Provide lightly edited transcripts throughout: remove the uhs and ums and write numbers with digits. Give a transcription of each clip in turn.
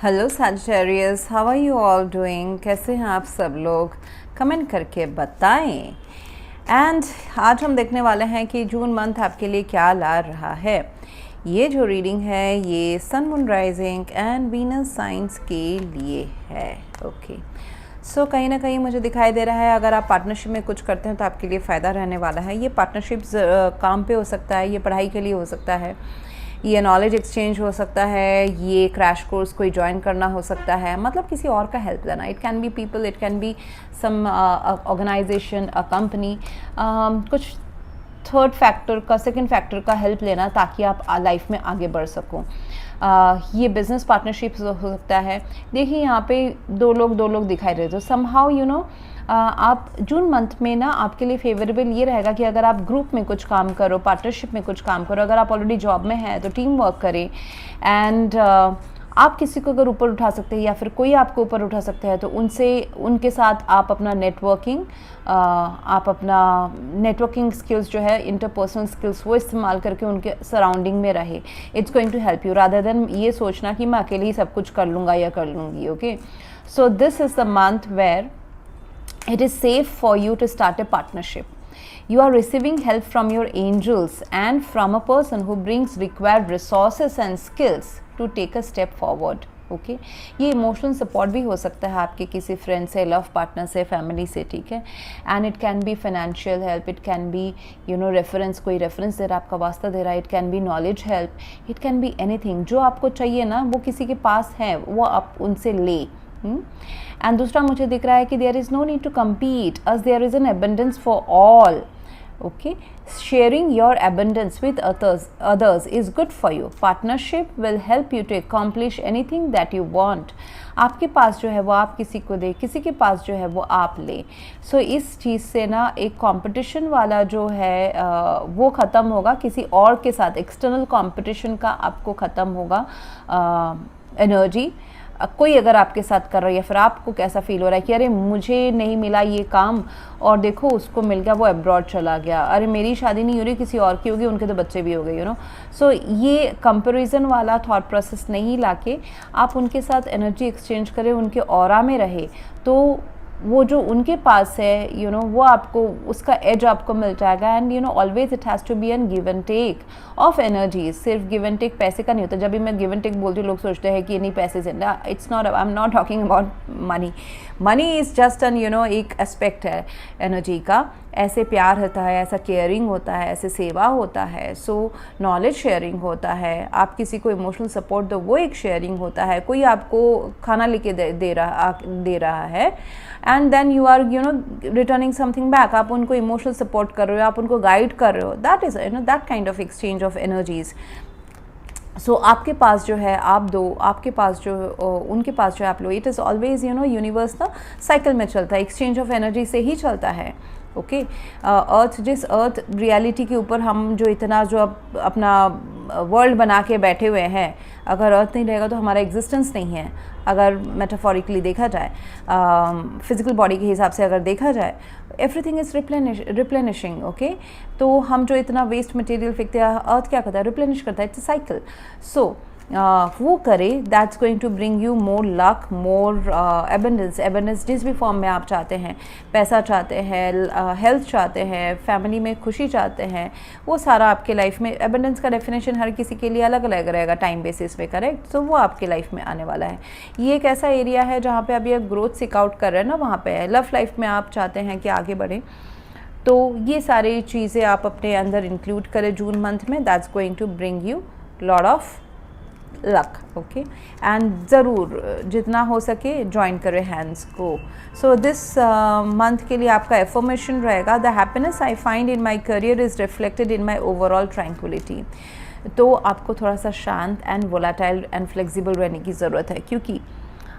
Hello Sagittarius, how are you all doing? कैसे हैं आप सब लोग? कमेंट करके बताएं। एंड आज हम देखने वाले हैं कि जून मंथ आपके लिए क्या ला रहा है। ये जो रीडिंग है ये sun, moon, rising and Venus science के लिए है। ओके, सो कहीं ना कहीं मुझे दिखाई दे रहा है अगर आप पार्टनरशिप में कुछ करते हैं तो आपके लिए फ़ायदा रहने वाला है। ये पार्टनरशिप काम पे हो सकता है, ये पढ़ाई के लिए हो सकता है, ये नॉलेज एक्सचेंज हो सकता है, ये क्रैश कोर्स कोई ज्वाइन करना हो सकता है, मतलब किसी और का हेल्प लेना। It can be people, it can be some organization, a company, कुछ थर्ड फैक्टर का, सेकंड फैक्टर का हेल्प लेना ताकि आप लाइफ में आगे बढ़ सको। ये बिजनेस पार्टनरशिप हो सकता है। देखिए यहाँ पे दो लोग दिखाई दे रहे, तो समहाउ यू नो आप जून मंथ में ना आपके लिए फेवरेबल ये रहेगा कि अगर आप ग्रुप में कुछ काम करो, पार्टनरशिप में कुछ काम करो, अगर आप ऑलरेडी जॉब में हैं तो टीम वर्क करें। एंड आप किसी को अगर ऊपर उठा सकते हैं या फिर कोई आपको ऊपर उठा सकते हैं तो उनके साथ आप अपना नेटवर्किंग स्किल्स जो है, इंटरपर्सनल स्किल्स, वो इस्तेमाल करके उनके सराउंडिंग में रहे। It's going to help you rather than ये सोचना कि मैं अकेले ही सब कुछ कर लूँगा या कर लूँगी। Okay, so this is the month where it is safe for you to start a partnership. You are receiving help from your angels and from a person who brings required resources and skills to take a step forward. Okay, ये emotional support भी हो सकता है आपके किसी friend से, love partner से, family से, ठीक है। And it can be financial help, it can B reference, कोई रेफरेंस दे रहा है, आपका वास्ता दे रहा है, it can B knowledge help, it can be anything. जो आपको चाहिए ना वो किसी के पास है, वो आप उनसे ले। एंड दूसरा मुझे दिख रहा है कि there is no need to compete us there is an abundance for all. Okay, sharing your abundance with others is good for you. Partnership will help you to accomplish anything that you want. आपके पास जो है वो आप किसी को दे, किसी के पास जो है वो आप ले। सो इस चीज़ से ना एक कंपटीशन वाला जो है वो ख़त्म होगा, किसी और के साथ एक्सटर्नल कंपटीशन का आपको ख़त्म होगा एनर्जी। कोई अगर आपके साथ कर रहा है या फिर आपको कैसा फील हो रहा है कि अरे मुझे नहीं मिला ये काम और देखो उसको मिल गया, वो अब्रॉड चला गया, अरे मेरी शादी नहीं हो रही, किसी और की होगी, उनके तो बच्चे भी हो गए, सो ये कंपैरिजन वाला थॉट प्रोसेस नहीं लाके आप उनके साथ एनर्जी एक्सचेंज करें, उनके ऑरा में रहे, तो वो जो उनके पास है वो आपको उसका एज आपको मिल जाएगा। And always it has to be an give and take of energy. सिर्फ गिव एंड टेक पैसे का नहीं होता। जब भी मैं गिव एंड टेक बोलती हूँ लोग सोचते हैं कि ये नहीं पैसे से, it's not, I am not talking about money. Money is just an एक एस्पेक्ट है एनर्जी का। ऐसे प्यार होता है, ऐसा केयरिंग होता है, ऐसे सेवा होता है, सो नॉलेज शेयरिंग होता है। आप किसी को इमोशनल सपोर्ट दो, वो एक शेयरिंग होता है। कोई आपको खाना लेके दे रहा है and then you are returning something back. आप उनको इमोशनल सपोर्ट कर रहे हो, आप उनको गाइड कर रहे हो। That is that kind of exchange of energies. So आपके पास जो है आप दो, आपके पास जो उनके पास जो है आप लो। इट इज़ ऑलवेज यूनिवर्स ना साइकिल में चलता है, एक्सचेंज ऑफ एनर्जी से ही चलता है। ओके, जिस अर्थ रियलिटी के ऊपर हम जो इतना जो अपना वर्ल्ड बना के बैठे हुए हैं, अगर अर्थ नहीं रहेगा तो हमारा एग्जिस्टेंस नहीं है। अगर मेटाफोरिकली देखा जाए, फिजिकल बॉडी के हिसाब से अगर देखा जाए, एवरीथिंग इज़ रिप्लेनिशिंग। ओके, तो हम जो इतना वेस्ट मटेरियल फेंकते हैं, अर्थ क्या करता है? रिप्लेनिश करता है। It's a cycle. सो वो करे, that's going to bring you more luck, more abundance जिस भी फॉर्म में आप चाहते हैं। पैसा चाहते हैं, हेल्थ चाहते हैं, फैमिली में खुशी चाहते हैं, वो सारा आपके लाइफ में। एबंडेंस का डेफिनेशन हर किसी के लिए अलग अलग रहेगा टाइम बेसिस पे, करेक्ट? सो वो आपके लाइफ में आने वाला है। ये एक ऐसा एरिया है जहाँ पे अभी आप ग्रोथ सीक आउट कर रहे हैं ना, वहाँ पे है। लव लाइफ में आप चाहते हैं कि आगे बढ़ें, तो ये सारी चीज़ें आप अपने अंदर इंक्लूड करें जून मंथ में। That's going to bring you lot of luck. Okay, and ज़रूर जितना हो सके ज्वाइन करें हैंड्स को। सो दिस मंथ के लिए आपका एफर्मेशन रहेगा, the happiness I find in my career is reflected in my overall tranquillity. तो आपको थोड़ा सा शांत एंड वोलाटाइल एंड फ्लेक्सिबल रहने की ज़रूरत है, क्योंकि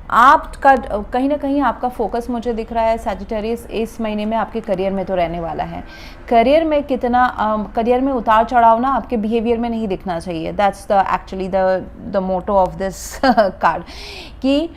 आपका कहीं ना कहीं आपका फोकस मुझे दिख रहा है सैजिटेरियस इस महीने में आपके करियर में तो रहने वाला है। करियर में कितना करियर में उतार चढ़ाव ना आपके बिहेवियर में नहीं दिखना चाहिए। That's the actually the motto of this card, कि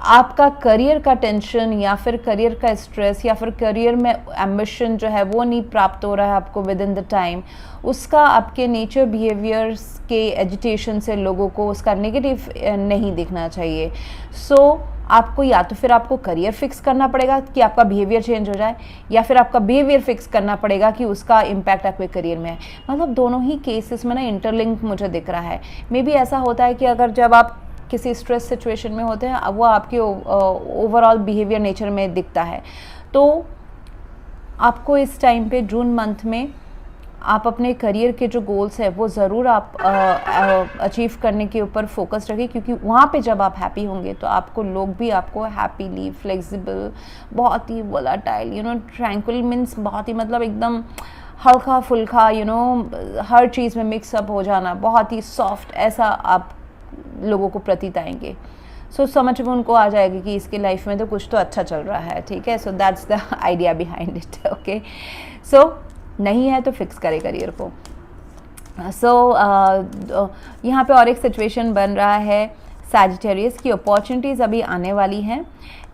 आपका करियर का टेंशन या फिर करियर का स्ट्रेस या फिर करियर में एम्बिशन जो है वो नहीं प्राप्त हो रहा है आपको विद इन द टाइम, उसका आपके नेचर बिहेवियर्स के एजिटेशन से लोगों को उसका नेगेटिव नहीं दिखना चाहिए। सो आपको या तो फिर आपको करियर फिक्स करना पड़ेगा कि आपका बिहेवियर चेंज हो जाए, या फिर आपका बिहेवियर फिक्स करना पड़ेगा कि उसका इम्पैक्ट आपके करियर में है। मतलब दोनों ही केसेस में ना इंटरलिंक मुझे दिख रहा है। मे बी ऐसा होता है कि अगर जब आप किसी स्ट्रेस सिचुएशन में होते हैं वो आपके ओवरऑल बिहेवियर नेचर में दिखता है, तो आपको इस टाइम पे जून मंथ में आप अपने करियर के जो गोल्स है वो ज़रूर आप अचीव करने के ऊपर फोकस रखें, क्योंकि वहाँ पे जब आप हैप्पी होंगे तो आपको लोग भी आपको हैप्पीली फ्लेक्सिबल, बहुत ही वोलाटाइल, ट्रैंक्विल मीन्स बहुत ही मतलब एकदम हल्का फुल्का, हर चीज़ में मिक्सअप हो जाना, बहुत ही सॉफ्ट, ऐसा आप लोगों को प्रतीत आएंगे। सो समझ में उनको आ जाएगी कि इसकी लाइफ में तो कुछ तो अच्छा चल रहा है, ठीक है। So that's the idea behind it, okay. So नहीं है तो फिक्स करे करियर को। यहाँ पे और एक सिचुएशन बन रहा है सैजिटेरियस की, अपॉर्चुनिटीज़ अभी आने वाली हैं,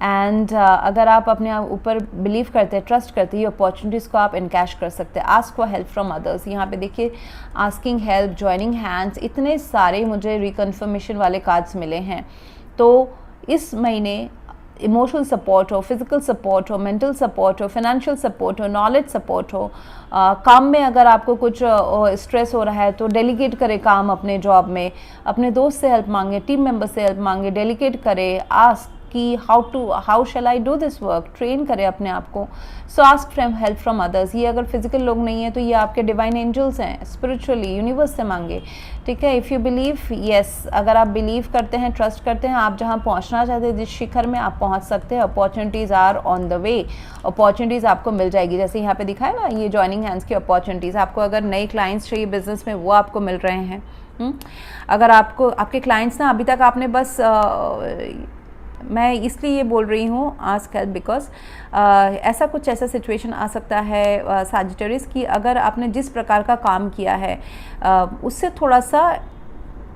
एंड अगर आप अपने ऊपर बिलीव करते हैं, ट्रस्ट करते हैं, ये अपॉर्चुनिटीज़ को आप इनकैश कर सकते हैं। Ask for help from others, यहाँ पे देखिए आस्किंग हेल्प, जॉइनिंग हैंड्स, इतने सारे मुझे रिकन्फर्मेशन वाले कार्ड्स मिले हैं। तो इस महीने इमोशनल सपोर्ट हो, फिजिकल सपोर्ट हो, मेंटल सपोर्ट हो, फाइनेंशियल सपोर्ट हो, नॉलेज सपोर्ट हो, काम में अगर आपको कुछ स्ट्रेस हो रहा है तो डेलीगेट करें काम अपने जॉब में, अपने दोस्त से हेल्प मांगे, टीम मेंबर से हेल्प मांगे, डेलीगेट करें, आस्क कि how shell I do this work, train करें अपने आप को। सो ask from help from others. ये अगर फिजिकल लोग नहीं है तो ये आपके डिवाइन एंजल्स हैं, स्पिरिचुअली यूनिवर्स से मांगे, ठीक है। इफ़ यू बिलीव, यस, अगर आप बिलीव करते हैं, ट्रस्ट करते हैं, आप जहाँ पहुँचना चाहते हैं, जिस शिखर में आप पहुँच सकते हैं, opportunities are on the way, opportunities आपको मिल जाएगी। जैसे यहाँ पे दिखा है ना, ये जॉइनिंग हैंड्स की अपॉर्चुनिटीज़, आपको अगर नए क्लाइंट्स चाहिए बिजनेस में वो आपको मिल रहे हैं। अगर आपको आपके क्लाइंट्स ना अभी तक आपने बस मैं इसलिए ये बोल रही हूँ आस्क हेल्प बिकॉज ऐसा कुछ ऐसा सिचुएशन आ सकता है सैजिटेरियस की, अगर आपने जिस प्रकार का काम किया है उससे थोड़ा सा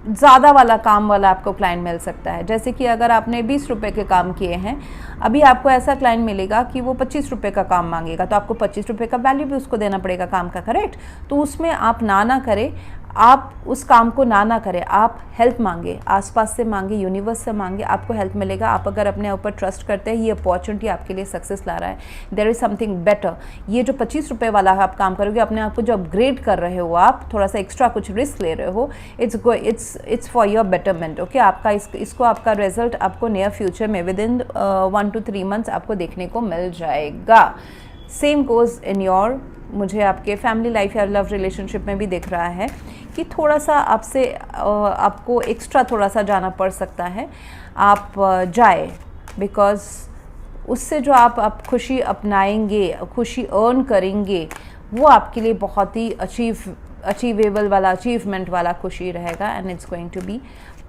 ज़्यादा वाला काम वाला आपको क्लाइंट मिल सकता है। जैसे कि अगर आपने 20 रुपये के काम किए हैं, अभी आपको ऐसा क्लाइंट मिलेगा कि वो 25 रुपये का काम मांगेगा, तो आपको 25 रुपये का वैल्यू भी उसको देना पड़ेगा काम का, करेक्ट। तो उसमें आप ना करें, आप उस काम को ना करें, आप हेल्प मांगे, आसपास से मांगे, यूनिवर्स से मांगे, आपको हेल्प मिलेगा। आप अगर अपने ऊपर ट्रस्ट करते हैं, ये अपॉर्चुनिटी आपके लिए सक्सेस ला रहा है, देयर इज़ समथिंग बेटर। ये जो 25 रुपये वाला आप काम करोगे, अपने आप को जो अपग्रेड कर रहे हो, आप थोड़ा सा एक्स्ट्रा कुछ रिस्क ले रहे हो, it's for your betterment, okay. आपका इसको आपका रिजल्ट आपको नियर फ्यूचर में विद इन 1 to 3 months आपको देखने को मिल जाएगा। सेम गोज़ इन योर, मुझे आपके फैमिली लाइफ या लव रिलेशनशिप में भी दिख रहा है कि थोड़ा सा आपको एक्स्ट्रा थोड़ा सा जाना पड़ सकता है, आप जाए, बिकॉज उससे जो आप खुशी अपनाएंगे, खुशी अर्न करेंगे, वो आपके लिए बहुत ही अचीवेबल वाला, अचीवमेंट वाला खुशी रहेगा, and it's going to be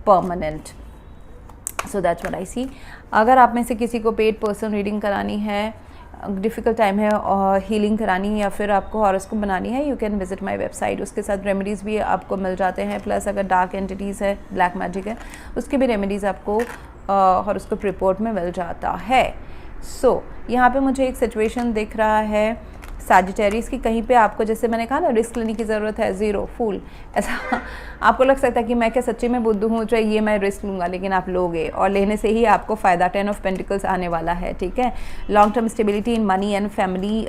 permanent. So that's what I see. अगर आप में से किसी को पेड पर्सन रीडिंग करानी है, डिफ़िकल्ट टाइम है, और हीलिंग करानी है, या फिर आपको हॉरोस्कोप बनानी है, you can visit my website. उसके साथ रेमेडीज़ भी आपको मिल जाते हैं, प्लस अगर डार्क एंटिटीज़ है, ब्लैक मैजिक है, उसके भी रेमेडीज़ आपको हॉरोस्कोप रिपोर्ट में मिल जाता है। सो यहाँ पे मुझे एक सिचुएशन दिख रहा है सैजिटेरियस की, कहीं पे आपको, जैसे मैंने कहा ना, रिस्क लेने की ज़रूरत है, ज़ीरो, फूल, ऐसा आपको लग सकता है कि मैं क्या सच्ची में बुद्धू हूँ जो ये मैं रिस्क लूँगा, लेकिन आप लोगे, और लेने से ही आपको फ़ायदा। 10 of Pentacles आने वाला है, ठीक है। Long term stability in money and family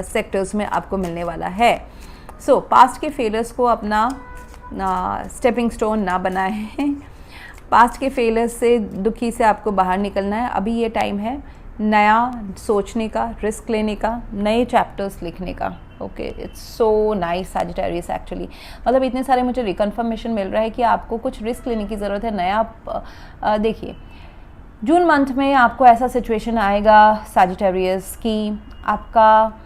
sectors में आपको मिलने वाला है। सो पास्ट के फेलियर्स को अपना स्टेपिंग स्टोन ना बनाएं, पास्ट के फेलियर्स से, दुखी से आपको बाहर निकलना है। अभी ये टाइम है नया सोचने का, रिस्क लेने का, नए चैप्टर्स लिखने का, okay. It's so nice Sagittarius actually, मतलब इतने सारे मुझे रिकन्फर्मेशन मिल रहा है कि आपको कुछ रिस्क लेने की ज़रूरत है, नया। देखिए जून मंथ में आपको ऐसा सिचुएशन आएगा सैजिटेरियस की, आपका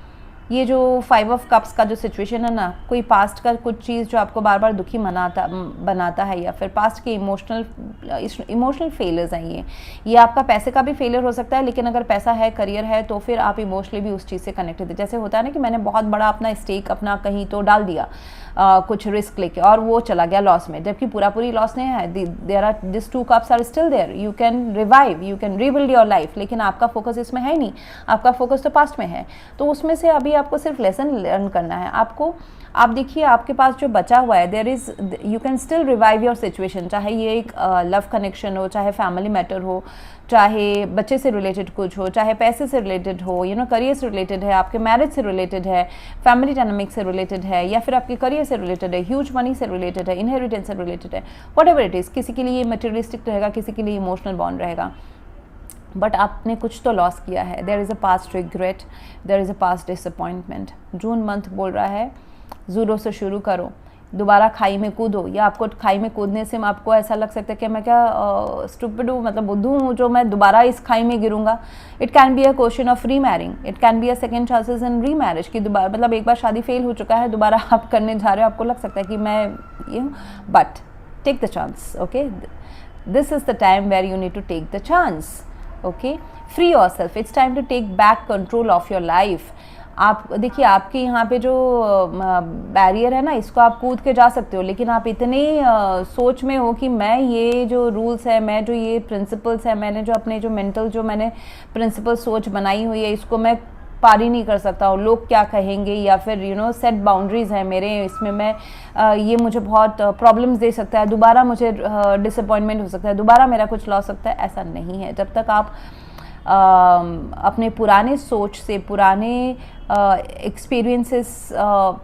ये जो 5 ऑफ कप्स का जो सिचुएशन है ना, कोई पास्ट का कुछ चीज़ जो आपको बार बार दुखी बनाता है, या फिर पास्ट के इमोशनल फेलियर्स हैं ये आपका पैसे का भी फेलियर हो सकता है, लेकिन अगर पैसा है, करियर है, तो फिर आप इमोशनली भी उस चीज़ से कनेक्टेड है। जैसे होता है ना कि मैंने बहुत बड़ा अपना स्टेक अपना कहीं तो डाल दिया, कुछ रिस्क लेके, और वो चला गया लॉस में, जबकि पूरी लॉस नहीं है। There are this 2 cups are still there, you can revive, you can rebuild your life, लेकिन आपका फोकस इसमें है नहीं, आपका फोकस तो पास्ट में है। तो उसमें से अभी आपको सिर्फ लेसन लर्न करना है। आप देखिए आपके पास जो बचा हुआ है, there is, you can still revive your situation, चाहे ये एक लव कनेक्शन हो, चाहे फैमिली मैटर हो, चाहे बच्चे से रिलेटेड कुछ हो, चाहे पैसे से रिलेटेड हो, करियर से रिलेटेड है, आपके मैरिज से रिलेटेड है, फैमिली डायनामिक से रिलेटेड है, या फिर आपके करियर से रिलेटेड है, ह्यूज मनी से रिलेटेड है, इनहेरिटेंस से रिलेटेड है, व्हाटएवर इट इज़। किसी के लिए मटेरियलिस्टिक रहेगा, किसी के लिए इमोशनल बॉन्ड रहेगा, बट आपने कुछ तो लॉस किया है। There is a past regret, there is a past disappointment. June month बोल रहा है ज़ीरो से शुरू करो, दोबारा खाई में कूदो, या आपको खाई में कूदने से आपको ऐसा लग सकता है कि मैं क्या स्टूपिड हूँ, मतलब बुद्धू हूँ जो मैं दोबारा इस खाई में गिरूंगा। It can be a question of remarrying, it can be a second chances in remarriage, कि दोबारा मतलब एक बार शादी फेल हो चुका है, दोबारा आप करने जा रहे हो, आपको लग सकता है कि मैं ये हूँ, but take the chance, okay, this is the time where you need to take the chance, okay, free yourself, it's time to take back control of your life. आप देखिए आपके यहाँ पे जो बैरियर है ना, इसको आप कूद के जा सकते हो, लेकिन आप इतने सोच में हो कि मैं ये जो रूल्स है, मैं जो ये प्रिंसिपल्स है, मैंने जो अपने जो मेंटल जो मैंने प्रिंसिपल सोच बनाई हुई है, इसको मैं पार ही नहीं कर सकता हूँ, लोग क्या कहेंगे, या फिर सेट बाउंड्रीज है मेरे, इसमें मैं ये मुझे बहुत प्रॉब्लम्स दे सकता है, दोबारा मुझे डिसअपॉइंटमेंट हो सकता है, दोबारा मेरा कुछ लॉस सकता है। ऐसा नहीं है। जब तक आप अपने पुराने सोच से, पुराने experiences,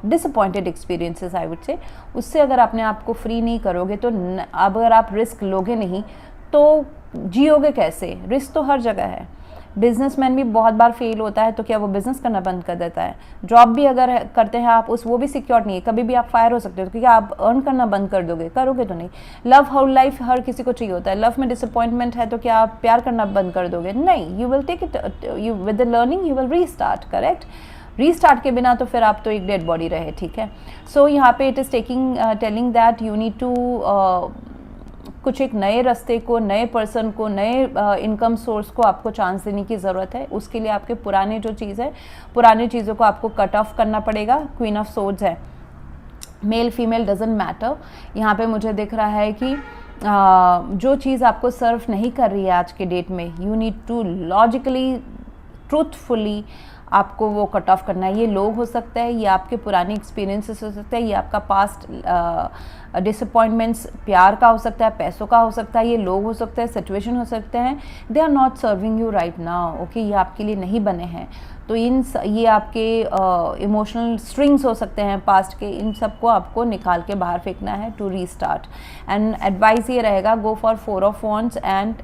disappointed experiences I would say, उससे अगर अपने आप को फ्री नहीं करोगे, तो अगर आप रिस्क लोगे नहीं तो जियोगे कैसे? रिस्क तो हर जगह है। बिजनेसमैन भी बहुत बार फेल होता है, तो क्या वो बिजनेस करना बंद कर देता है? जॉब भी अगर करते हैं आप, वो भी सिक्योर नहीं है, कभी भी आप फायर हो सकते हो, क्योंकि आप अर्न करना बंद कर दोगे, करोगे तो नहीं। लव हाउ लाइफ हर किसी को चाहिए होता है, लव में डिसअपॉइंटमेंट है तो क्या आप प्यार करना बंद कर दोगे? नहीं, you will take it, you with the learning you will restart, correct. Restart के बिना तो फिर आप तो एक डेड बॉडी रहे, ठीक है। सो यहाँ पे it is telling that you need to कुछ एक नए रास्ते को, नए पर्सन को, नए इनकम सोर्स को आपको चांस देने की ज़रूरत है। उसके लिए आपके पुराने जो चीज़ है, पुरानी चीज़ों को आपको कट ऑफ करना पड़ेगा। क्वीन ऑफ सोर्ड्स है, मेल फीमेल डजेंट मैटर। यहाँ पे मुझे दिख रहा है कि जो चीज़ आपको सर्व नहीं कर रही है आज के डेट में, you need to logically, truthfully आपको वो कट ऑफ करना है। ये लोग हो सकता है, ये आपके पुराने एक्सपीरियंसेस हो सकता है, ये आपका पास्ट डिसअपॉइंटमेंट्स प्यार का हो सकता है, पैसों का हो सकता है, ये लोग हो सकते हैं, सिचुएशन हो सकते हैं। They are not serving you right now, okay, ये आपके लिए नहीं बने हैं। तो ये आपके इमोशनल स्ट्रिंग्स हो सकते हैं पास्ट के, इन सबको आपको निकाल के बाहर फेंकना है टू रीस्टार्ट। एंड एडवाइस ये रहेगा, go for 4 of wands and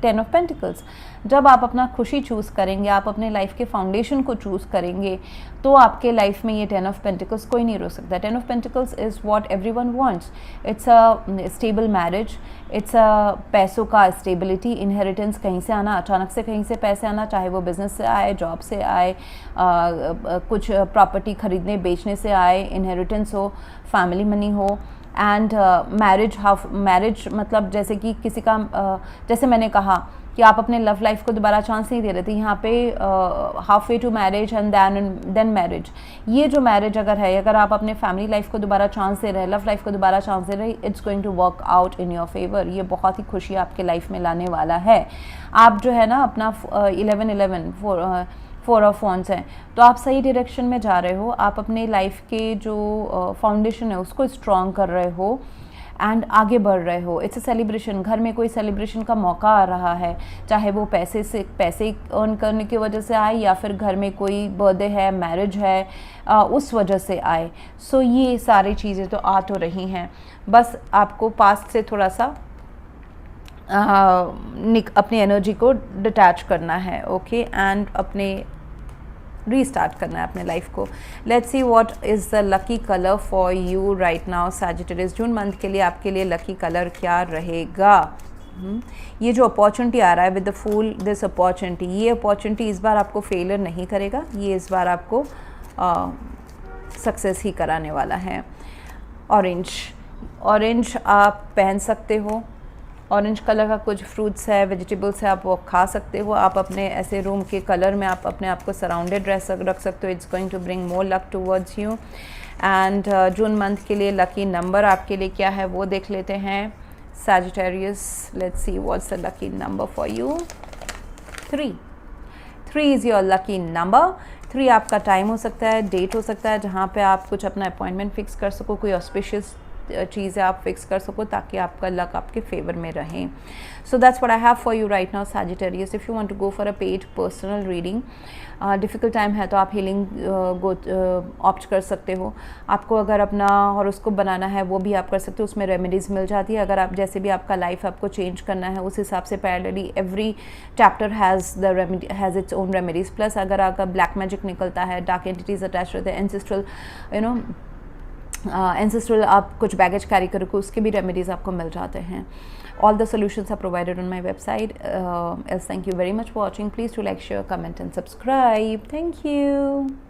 10 of pentacles. जब आप अपना खुशी चूज़ करेंगे, आप अपने लाइफ के फाउंडेशन को चूज़ करेंगे, तो आपके लाइफ में ये 10 ऑफ पेंटिकल्स कोई नहीं रोक सकता। 10 of pentacles is what everyone wants. It's a stable marriage, it's a पैसों का स्टेबिलिटी, इनहेरिटेंस, कहीं से आना, अचानक से कहीं से पैसे आना, चाहे वो बिजनेस से आए, जॉब से आए, कुछ प्रॉपर्टी खरीदने बेचने से आए, इनहेरिटेंस हो, फैमिली मनी हो। एंड मैरिज मतलब जैसे कि किसी का जैसे मैंने कहा कि आप अपने लव लाइफ को दोबारा चांस नहीं दे रहे थे, यहाँ पे half way to marriage and then marriage. ये जो मैरिज अगर है, अगर आप अपने फैमिली लाइफ को दोबारा चांस दे रहे हैं, लव लाइफ को दोबारा चांस दे रहे हैं, it's going to work out in your favour. ये बहुत ही खुशी आपके लाइफ में लाने वाला है। आप जो है ना अपना 4 ऑफ वॉन्ड्स हैं, तो आप सही डायरेक्शन में जा रहे हो। आप अपने लाइफ के जो फाउंडेशन है उसको स्ट्रॉन्ग कर रहे हो एंड आगे बढ़ रहे हो। इट्स अ सेलिब्रेशन, घर में कोई सेलिब्रेशन का मौका आ रहा है, चाहे वो पैसे अर्न करने की वजह से आए, या फिर घर में कोई बर्थडे है, मैरिज है, उस वजह से आए। सो ये सारी चीज़ें तो आ तो रही हैं, बस आपको पास्ट से थोड़ा सा अपनी एनर्जी को डिटैच करना है, ओके, एंड अपने रीस्टार्ट करना है अपने लाइफ को। Let's see what is the lucky colour for you right now Sagittarius. June month के लिए आपके लिए लकी कलर क्या रहेगा? ये जो अपॉर्चुनिटी आ रहा है with the fool, this opportunity, ये अपॉर्चुनिटी इस बार आपको फेलियर नहीं करेगा, ये इस बार आपको सक्सेस ही कराने वाला है। ऑरेंज आप पहन सकते हो, ऑरेंज कलर का कुछ फ्रूट्स है, वेजिटेबल्स है, आप वो खा सकते हो। आप अपने ऐसे रूम के कलर में आप अपने आप को सराउंडेड रख सकते हो। It's going to bring more luck towards you. And June month के लिए लकी नंबर आपके लिए क्या है वो देख लेते हैं। Sagittarius, let's see what's the lucky number for you. 3 is your lucky number। 3 आपका टाइम हो सकता है, डेट हो सकता है जहाँ पे आप कुछ अपना अपॉइंटमेंट फिक्स कर सको, कोई ऑस्पिशियस चीज़ें आप फिक्स कर सको ताकि आपका लक आपके फेवर में रहे। So that's what I have for you right now Sagittarius। If you want to go for a paid personal reading, difficult time है तो आप हीलिंग ऑप्ट कर सकते हो। आपको अगर अपना हॉरोस्कोप बनाना है वो भी आप कर सकते हो, उसमें रेमेडीज़ मिल जाती है। अगर आप जैसे भी आपका लाइफ आपको चेंज करना है उस हिसाब से parallelly every chapter has its own remedies. Plus अगर आपका ब्लैक मैजिक निकलता है, डार्क एंटिटीज़ अटैच रहते हैं, एंसेस्ट्रल एंसेस्ट्रल आप कुछ बैगेज कैरी करोगे उसके भी रेमेडीज़ आपको मिल जाते हैं। All the solutions are provided on my website. Else, thank you very much for watching. Please do like, share, comment and subscribe. Thank you.